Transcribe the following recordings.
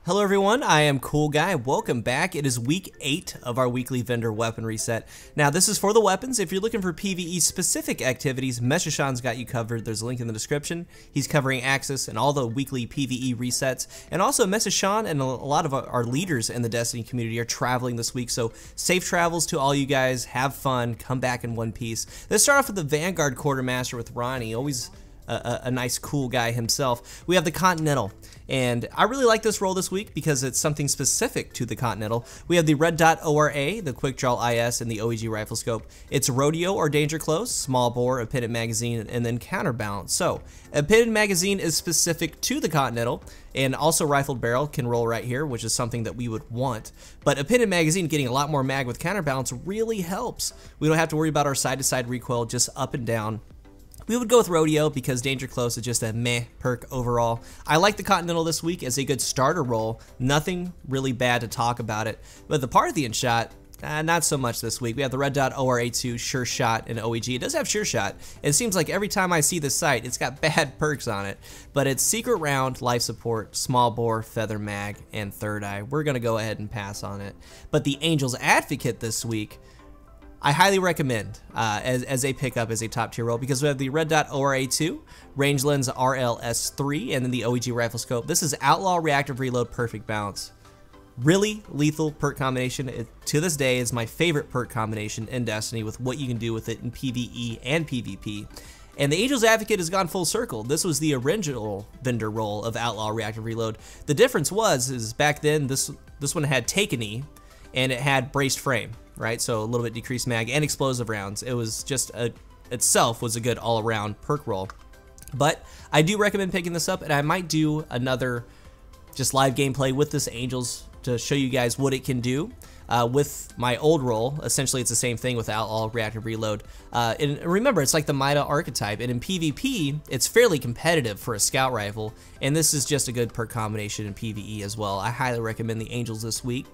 Hello everyone, I am CoolGuy. Welcome back. It is week 8 of our weekly vendor weapon reset. Now this is for the weapons. If you're looking for PvE specific activities, Meshashan's got you covered. There's a link in the description. He's covering Axis and all the weekly PvE resets. And also Meshashan and a lot of our leaders in the Destiny community are traveling this week. So safe travels to all you guys. Have fun. Come back in one piece. Let's start off with the Vanguard quartermaster with Ronnie. Always a nice cool guy himself. We have the Continental, and I really like this role this week because it's something specific to the Continental. We have the red dot ORA, the quick draw IS, and the OEG rifle scope. It's rodeo or danger close, small bore, a pitted magazine, and then counterbalance. So a pitted magazine is specific to the Continental, and also rifled barrel can roll right here, which is something that we would want. But a pitted magazine getting a lot more mag with counterbalance really helps. We don't have to worry about our side-to-side recoil, just up and down. We would go with Rodeo because Danger Close is just a meh perk overall. I like the Continental this week as a good starter role. Nothing really bad to talk about it. But the Parthian shot, not so much this week. We have the red dot ORA2, Sure Shot, and OEG. It does have Sure Shot. It seems like every time I see this site, it's got bad perks on it. But it's Secret Round, Life Support, Small Bore, Feather Mag, and Third Eye. We're going to go ahead and pass on it. But the Angel's Advocate this week, I highly recommend as a pickup as a top tier role because we have the red dot ORA2, range lens RLS3, and then the OEG rifle scope. This is outlaw reactive reload perfect balance. Really lethal perk combination. It, to this day, is my favorite perk combination in Destiny with what you can do with it in PvE and PvP. And the Angel's Advocate has gone full circle. This was the original vendor role of outlaw reactive reload. The difference is back then this one had Take a Knee and it had braced frame. Right, so a little bit decreased mag and explosive rounds. It was just itself was a good all-around perk roll. But I do recommend picking this up, and I might do another just live gameplay with this Angels to show you guys what it can do. With my old role, essentially it's the same thing with outlaw reactive reload. And remember, it's like the Mida archetype, and in PvP, it's fairly competitive for a scout rifle, and this is just a good perk combination in PvE as well. I highly recommend the Angels this week.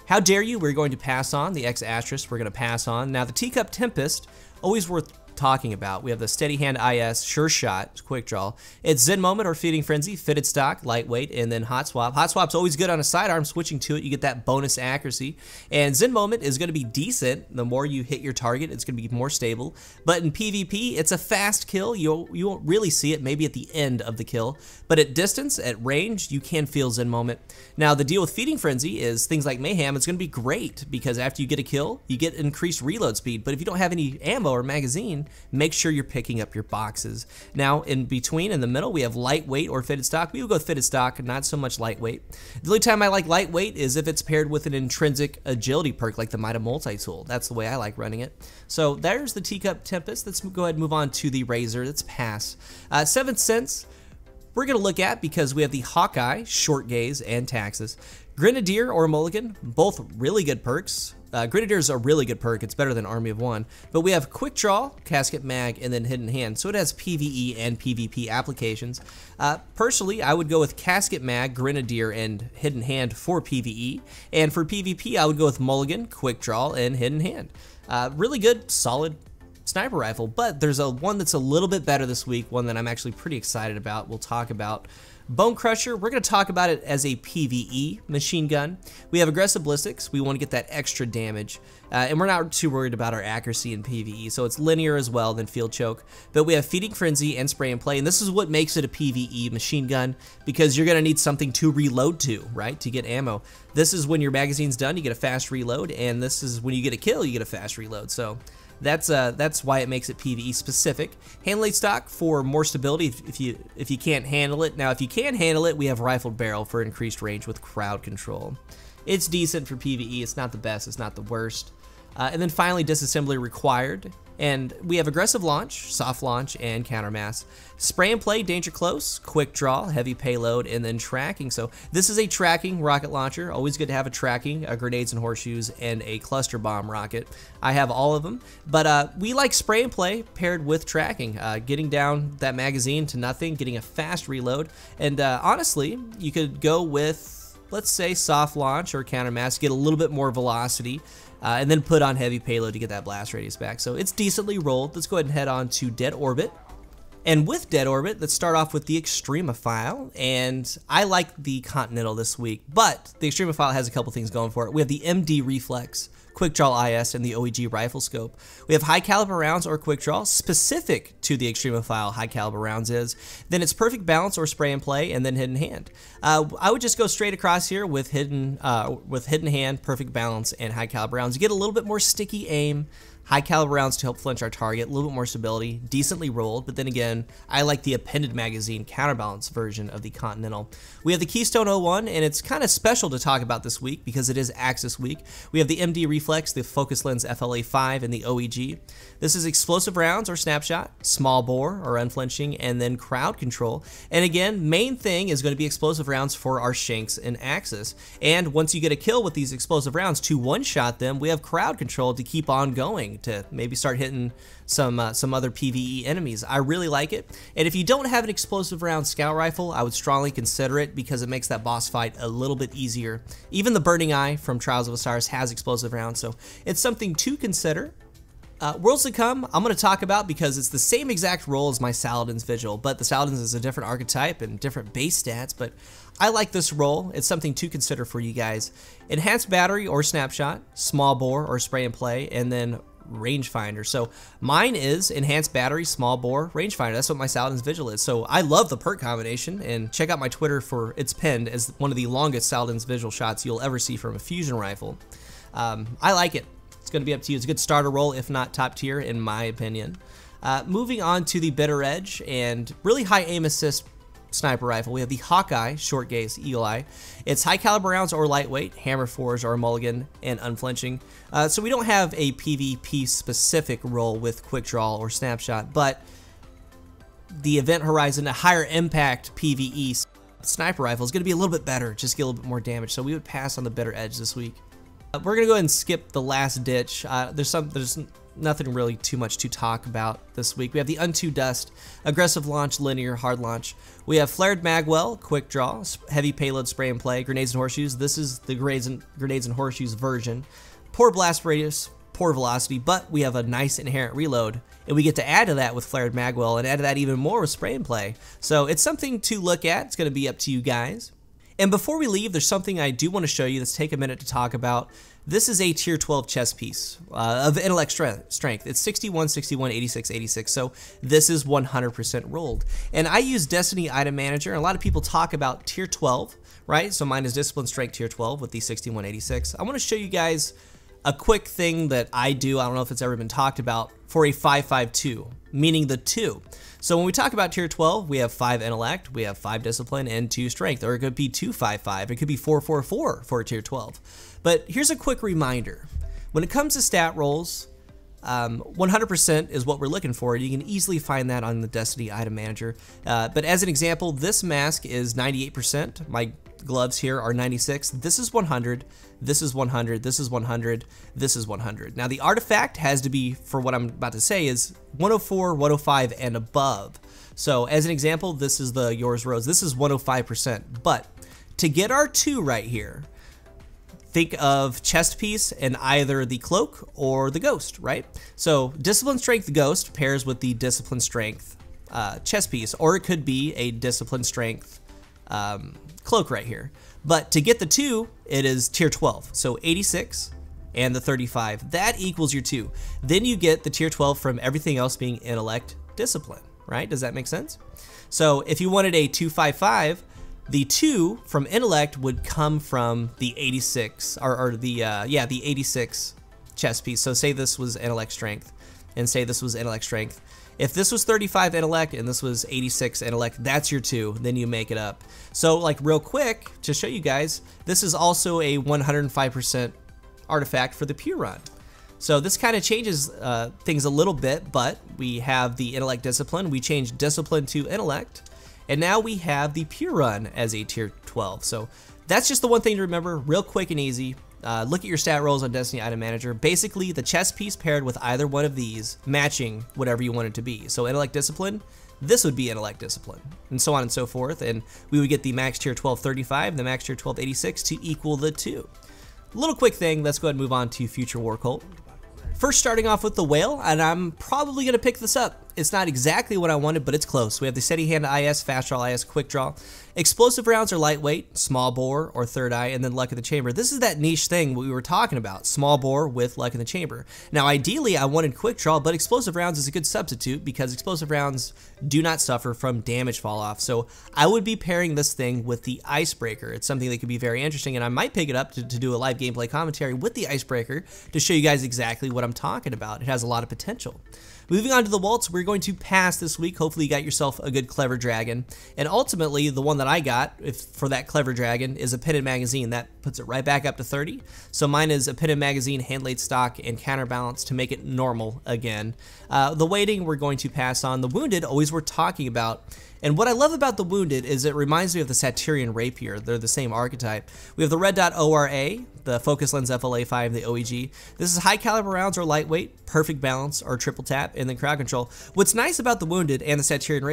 How Dare You, we're going to pass on. The X Asterisk, we're going to pass on. Now, the Teacup Tempest, always worth talking about. We have the Steady Hand IS, Sure Shot, Quick Draw. It's Zen Moment or Feeding Frenzy, Fitted Stock, Lightweight, and then Hot Swap. Hot Swap's always good on a sidearm. Switching to it, you get that bonus accuracy. And Zen Moment is going to be decent. The more you hit your target, it's going to be more stable. But in PvP, it's a fast kill. You won't really see it, maybe at the end of the kill. But at distance, at range, you can feel Zen Moment. Now, the deal with Feeding Frenzy is things like Mayhem. It's going to be great because after you get a kill, you get increased reload speed. But if you don't have any ammo or magazine, make sure you're picking up your boxes. Now, in between, in the middle, we have Lightweight or Fitted Stock. We will go with Fitted Stock, not so much Lightweight. The only time I like Lightweight is if it's paired with an intrinsic agility perk like the Mida Multi-Tool. That's the way I like running it. So there's the Teacup Tempest. Let's go ahead and move on to the Razor. Let's pass. 7th Sense, we're going to look at because we have the Hawkeye, Short Gaze, and Taxes. Grenadier or Mulligan, both really good perks. Grenadier is a really good perk. It's better than Army of One. But we have Quick Draw, Casket Mag, and then Hidden Hand. So it has PvE and PvP applications. Personally, I would go with Casket Mag, Grenadier, and Hidden Hand for PvE. And for PvP, I would go with Mulligan, Quick Draw, and Hidden Hand. Really good, solid sniper rifle. But there's one that's a little bit better this week, one that I'm actually pretty excited about. We'll talk about Bone Crusher. We're going to talk about it as a PvE machine gun. We have aggressive ballistics. We want to get that extra damage. And we're not too worried about our accuracy in PvE, so it's linear as well than Field Choke. But we have Feeding Frenzy and Spray and Play, and this is what makes it a PvE machine gun because you're going to need something to reload to, right, to get ammo. This is when your magazine's done, you get a fast reload, and this is when you get a kill, you get a fast reload. So that's why it makes it PvE specific. Handlade stock for more stability if you can't handle it. Now, if you can handle it, we have rifled barrel for increased range with crowd control. It's decent for PvE. It's not the best. It's not the worst. And then finally, disassembly required. And we have aggressive launch, soft launch, and countermass. Spray and Play, danger close, quick draw, heavy payload, and then tracking. So this is a tracking rocket launcher. Always good to have a tracking, grenades and horseshoes, and a cluster bomb rocket. I have all of them, but we like Spray and Play paired with tracking, getting down that magazine to nothing, getting a fast reload. And honestly, you could go with, let's say, soft launch or countermass, get a little bit more velocity. And then put on heavy payload to get that blast radius back. So it's decently rolled. Let's go ahead and head on to Dead Orbit. And with Dead Orbit, let's start off with the Extremophile, and I like the Continental this week, but the Extremophile has a couple things going for it. We have the MD Reflex, Quick Draw IS, and the OEG Rifle Scope. We have high caliber rounds or quick draw, specific to the Extremophile high caliber rounds is. Then it's perfect balance or spray and play, and then hidden hand. I would just go straight across here with hidden hand, perfect balance, and high caliber rounds. You get a little bit more sticky aim. High caliber rounds to help flinch our target, a little bit more stability, decently rolled, but then again, I like the appended magazine counterbalance version of the Continental. We have the Keystone 01, and it's kind of special to talk about this week because it is Axis week. We have the MD Reflex, the Focus Lens FLA5, and the OEG. This is explosive rounds or snapshot, small bore or unflinching, and then crowd control. And again, main thing is going to be explosive rounds for our Shanks and Axis. And once you get a kill with these explosive rounds to one-shot them, we have crowd control to keep on going, to maybe start hitting some other PvE enemies. I really like it. And if you don't have an explosive round scout rifle, I would strongly consider it because it makes that boss fight a little bit easier. Even the Burning Eye from Trials of Osiris has explosive rounds, so it's something to consider. Worlds to Come, I'm going to talk about because it's the same exact role as my Saladin's Vigil, but the Saladin's is a different archetype and different base stats, but I like this role. It's something to consider for you guys. Enhanced Battery or Snapshot, Small Bore or Spray and Play, and then Rangefinder. So mine is Enhanced Battery, Small Bore, Rangefinder. That's what my Saladin's Vigil is. So I love the perk combination, and check out my Twitter for it's pinned as one of the longest Saladin's Vigil shots you'll ever see from a fusion rifle. I like it. It's going to be up to you. It's a good starter roll, if not top tier, in my opinion. Moving on to the Bitter Edge and really high aim assist sniper rifle. We have the Hawkeye, short gaze, eagle eye. It's high caliber rounds or lightweight, hammer fours or mulligan, and unflinching. So we don't have a PvP specific role with quick draw or snapshot, but the Event Horizon, a higher impact PvE sniper rifle is going to be a little bit better, just get a little bit more damage. So we would pass on the Bitter Edge this week. We're going to go ahead and skip the last ditch. There's nothing really too much to talk about this week. We have the Unto Dust, aggressive launch, linear, hard launch. We have Flared Magwell, quick draw, heavy payload, spray and play, grenades and horseshoes. This is the grenades and horseshoes version. Poor blast radius, poor velocity, but we have a nice inherent reload, and we get to add to that with Flared Magwell and add to that even more with spray and play. So it's something to look at. It's going to be up to you guys. And before we leave, there's something I do want to show you. Let's take a minute to talk about. This is a tier 12 chess piece of intellect strength. It's 61, 61, 86, 86. So this is 100% rolled. And I use Destiny Item Manager. And a lot of people talk about tier 12, right? So mine is discipline strength tier 12 with the 61, 86. I want to show you guys a quick thing that I do. I don't know if it's ever been talked about for a 552, meaning the 2. So when we talk about tier 12, we have 5 intellect, we have 5 discipline, and 2 strength, or it could be 255, it could be 444 for a tier 12. But here's a quick reminder. When it comes to stat rolls, 100% is what we're looking for. You can easily find that on the Destiny Item Manager. But as an example, this mask is 98%. My gloves here are 96. This is 100. This is 100. This is 100. This is 100. Now the artifact has to be, for what I'm about to say, is 104, 105, and above. So as an example, this is the Yours Rose. This is 105%. But to get our 2 right here, think of chest piece and either the cloak or the ghost, right? So discipline strength ghost pairs with the discipline strength chest piece, or it could be a discipline strength cloak right here. But to get the 2, it is tier 12. So 86 and the 35, that equals your 2. Then you get the tier 12 from everything else being intellect discipline, right? Does that make sense? So if you wanted a 255, the 2 from intellect would come from the 86, or the 86 chest piece. So say this was intellect strength, and say this was intellect strength. If this was 35 intellect and this was 86 intellect, that's your 2, then you make it up. So like real quick, to show you guys, this is also a 105% artifact for the pure run. So this kind of changes things a little bit, but we have the intellect discipline, we changed discipline to intellect, and now we have the pure run as a tier 12. So that's just the one thing to remember, real quick and easy. Look at your stat rolls on Destiny Item Manager. Basically, the chest piece paired with either one of these, matching whatever you want it to be. So intellect discipline, this would be intellect discipline, and so on and so forth. And we would get the max tier 1235, the max tier 1286 to equal the 2. Little quick thing, let's go ahead and move on to Future War Cult. First starting off with the whale, and I'm probably going to pick this up. It's not exactly what I wanted, but it's close. We have the steady hand IS, fast draw IS, quick draw. Explosive rounds are lightweight, small bore or third eye, and then luck in the chamber. This is that niche thing we were talking about, small bore with luck in the chamber. Now ideally I wanted quick draw, but explosive rounds is a good substitute because explosive rounds do not suffer from damage fall off. So I would be pairing this thing with the icebreaker. It's something that could be very interesting, and I might pick it up to do a live gameplay commentary with the icebreaker to show you guys exactly what I'm talking about. It has a lot of potential. Moving on to the Waltz, we're going to pass this week. Hopefully you got yourself a good Clever Dragon. And ultimately, the one that I got for that Clever Dragon is a Pitted Magazine. That puts it right back up to 30. So mine is a Pitted Magazine, hand-laid stock, and counterbalance to make it normal again. The weighting we're going to pass on. The Wounded, always we're talking about. And what I love about the Wounded is it reminds me of the Satyrian Rapier. They're the same archetype. We have the red dot ORA, the Focus Lens FLA5, the OEG. This is high caliber rounds or lightweight, perfect balance or triple tap, and then crowd control. What's nice about the Wounded and the Satyrian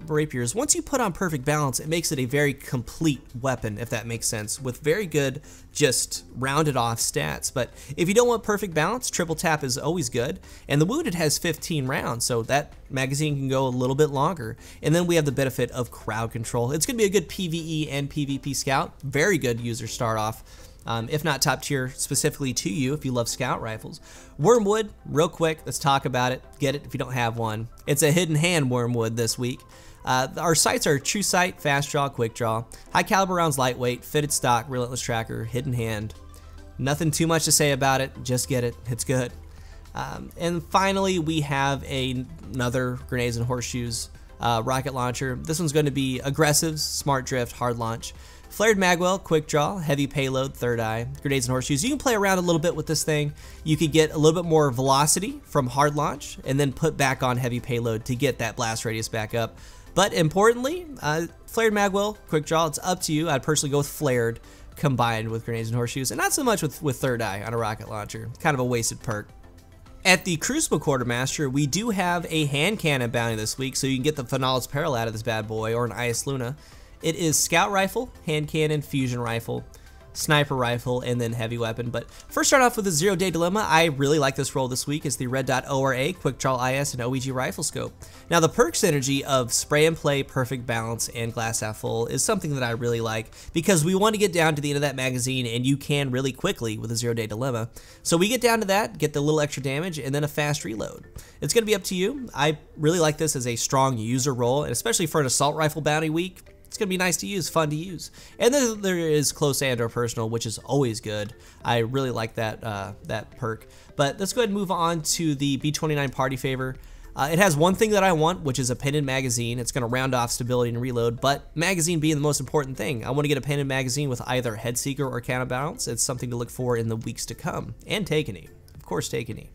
Rapier is once you put on perfect balance, it makes it a very complete weapon, if that makes sense, with very good, just rounded off stats. But if you don't want perfect balance, triple tap is always good. And the Wounded has 15 rounds, so that magazine can go a little bit longer. And then we have the benefit of crowd control. It's going to be a good PvE and PvP scout. Very good user start off. If not top tier specifically to you if you love scout rifles. Wormwood, real quick, let's talk about it. Get it if you don't have one. It's a hidden hand Wormwood this week. Our sights are true sight, fast draw, quick draw, high caliber rounds, lightweight, fitted stock, relentless tracker, hidden hand. Nothing too much to say about it, just get it, it's good. And finally we have another grenades and horseshoes rocket launcher. This one's going to be aggressives, smart drift, hard launch. Flared Magwell, quick draw, heavy payload, third eye, grenades and horseshoes. You can play around a little bit with this thing. You could get a little bit more velocity from hard launch and then put back on heavy payload to get that blast radius back up. But importantly, Flared Magwell, quick draw, it's up to you. I'd personally go with Flared combined with grenades and horseshoes, and not so much with third eye on a rocket launcher. Kind of a wasted perk. At the Crucible Quartermaster, we do have a hand cannon bounty this week, so you can get the Finalis Peril out of this bad boy, or an IS Luna. It is scout rifle, hand cannon, fusion rifle, sniper rifle, and then heavy weapon. But first start off with the 0 Day Dilemma. I really like this roll this week. It's the red dot ORA, quick draw IS, and OEG rifle scope. Now the perk synergy of spray and play, perfect balance, and glass half full is something that I really like because we want to get down to the end of that magazine, and you can really quickly with a 0 Day Dilemma. So we get down to that, get the little extra damage, and then a fast reload. It's going to be up to you. I really like this as a strong user roll, and especially for an assault rifle bounty week. It's going to be nice to use, fun to use. And then there is close and or personal, which is always good. I really like that that perk. But let's go ahead and move on to the B29 Party Favor. It has one thing that I want, which is a pinned magazine. It's going to round off stability and reload, but magazine being the most important thing. I want to get a pinned magazine with either Headseeker or Counterbalance. It's something to look for in the weeks to come. And Takeny. Of course, Takeny.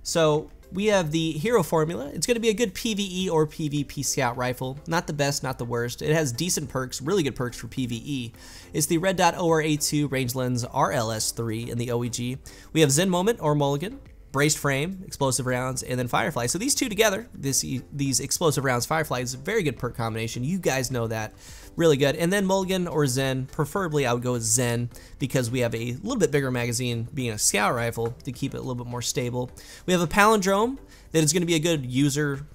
So we have the hero formula. It's going to be a good PvE or PvP scout rifle. Not the best, not the worst. It has decent perks, really good perks for PvE. It's the red dot ORA2 range lens RLS3 in the OEG. We have Zen Moment or Mulligan, braced frame, explosive rounds, and then Firefly. So these two together, these explosive rounds, Firefly, is a very good perk combination. You guys know that. Really good. And then Mulligan or Zen, preferably I would go with Zen because we have a little bit bigger magazine being a scout rifle to keep it a little bit more stable. We have a Palindrome that is going to be a good user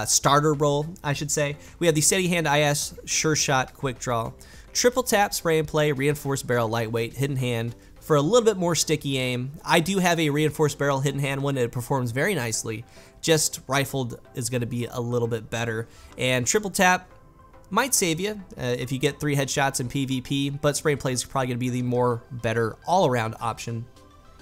starter roll, I should say. We have the Steady Hand IS, Sure Shot, Quick Draw, Triple Tap, Spray and Play, Reinforced Barrel, Lightweight, Hidden Hand, for a little bit more sticky aim. I do have a Reinforced Barrel Hidden Hand one that performs very nicely. Just rifled is going to be a little bit better. And Triple Tap might save you if you get 3 headshots in PvP, but Spray and Play is probably going to be the more better all-around option.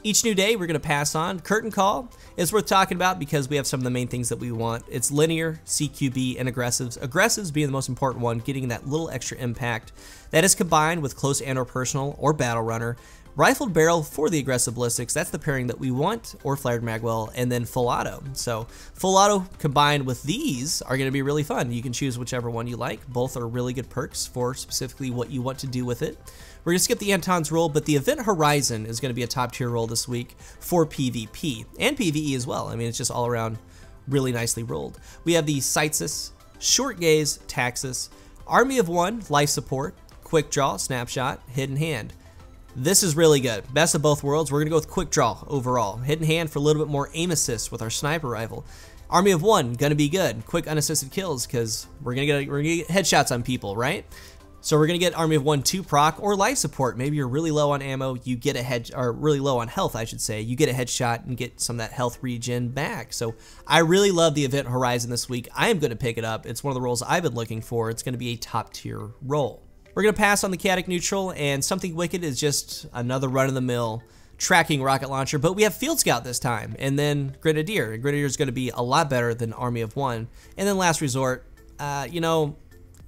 Each new day we're going to pass on. Curtain Call is worth talking about because we have some of the main things that we want. It's linear, CQB, and aggressives. Aggressives being the most important one, getting that little extra impact. That is combined with close and or personal or battle runner. Rifled barrel for the aggressive ballistics, that's the pairing that we want, or flared magwell, and then full auto. So full auto combined with these are going to be really fun. You can choose whichever one you like. Both are really good perks for specifically what you want to do with it. We're going to skip the Anton's roll, but the Event Horizon is going to be a top tier roll this week for PvP and PvE as well. I mean, it's just all around really nicely rolled. We have the Sightsus, Short Gaze, Taxus, Army of One, Life Support, Quick Draw, Snapshot, Hidden Hand. This is really good. Best of both worlds. We're going to go with Quick Draw overall. Hidden Hand for a little bit more aim assist with our sniper rifle. Army of 1, gonna be good. Quick unassisted kills, because we're gonna get headshots on people, right? So we're gonna get Army of 1 2 proc or life support. Maybe you're really low on ammo, you get a or really low on health, I should say. You get a headshot and get some of that health regen back. So I really love the Event Horizon this week. I am gonna pick it up. It's one of the roles I've been looking for. It's gonna be a top tier role. We're gonna pass on the chaotic neutral, and Something Wicked is just another run-of-the-mill tracking rocket launcher, but we have Field Scout this time, and then Grenadier. Grenadier is gonna be a lot better than Army of 1. And then last resort, you know,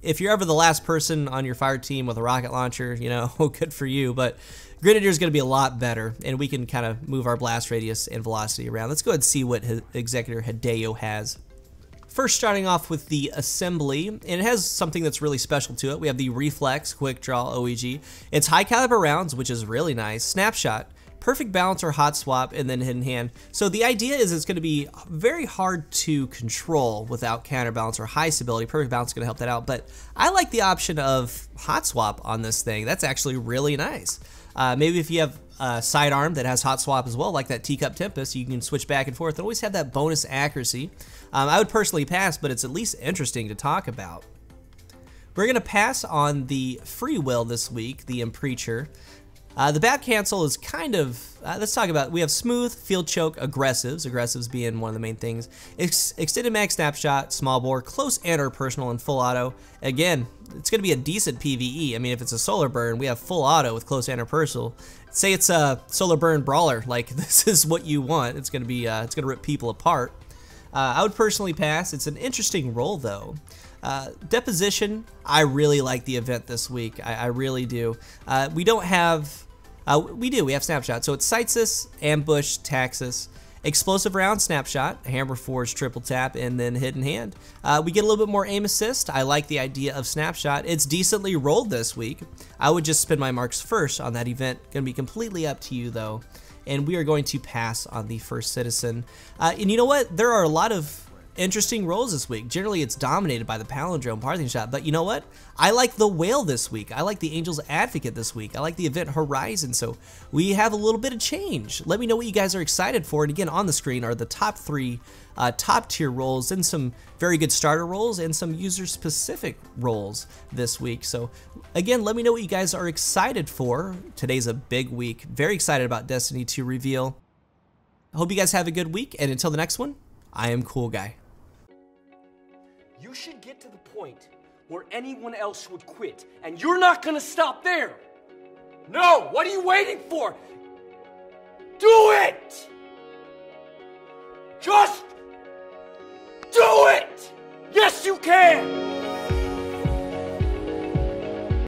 if you're ever the last person on your fire team with a rocket launcher, you know, good for you, but Grenadier is going to be a lot better, and we can kind of move our blast radius and velocity around. Let's go ahead and see what Executor Hideo has. First, starting off with the assembly, and it has something that's really special to it. We have the Reflex Quick Draw OEG. It's high caliber rounds, which is really nice. Snapshot, perfect balance or hot swap, and then hidden hand. So the idea is it's going to be very hard to control without counterbalance or high stability. Perfect balance is going to help that out, but I like the option of hot swap on this thing. That's actually really nice. Maybe if you have a sidearm that has hot swap as well, like that Teacup Tempest, you can switch back and forth and always have that bonus accuracy. I would personally pass, but it's at least interesting to talk about. We're going to pass on the Free Will this week, the Preacher. The bat cancel is kind of, let's talk about, we have smooth, field choke, aggressives being one of the main things, extended mag snapshot, small bore, close and or personal, and full auto. Again, it's going to be a decent PvE. I mean, if it's a solar burn, we have full auto with close and or personal. Say it's a solar burn brawler, like this is what you want. It's going to be, it's going to rip people apart. I would personally pass. It's an interesting role though. Deposition, I really like the event this week. I really do. We don't have, we have Snapshot. So it sights us, ambush, taxes, explosive round, Snapshot, hammer forge, triple tap, and then hidden hand. We get a little bit more aim assist. I like the idea of Snapshot. It's decently rolled this week. I would just spin my marks first on that event. Gonna be completely up to you though. And we are going to pass on the First Citizen. And you know what? There are a lot of interesting roles this week. Generally, it's dominated by the Palindrome Parting Shot, but you know what? I like the Whale this week. I like the Angel's Advocate this week. I like the Event Horizon, so we have a little bit of change. Let me know what you guys are excited for, and again, on the screen are the top 3 top-tier roles, and some very good starter roles, and some user-specific roles this week. So again, let me know what you guys are excited for. Today's a big week. Very excited about Destiny 2 reveal. I hope you guys have a good week, and until the next one, I am CoolGuy. You should get to the point where anyone else would quit, and you're not gonna stop there. No, what are you waiting for? Do it! Just do it! Yes, you can!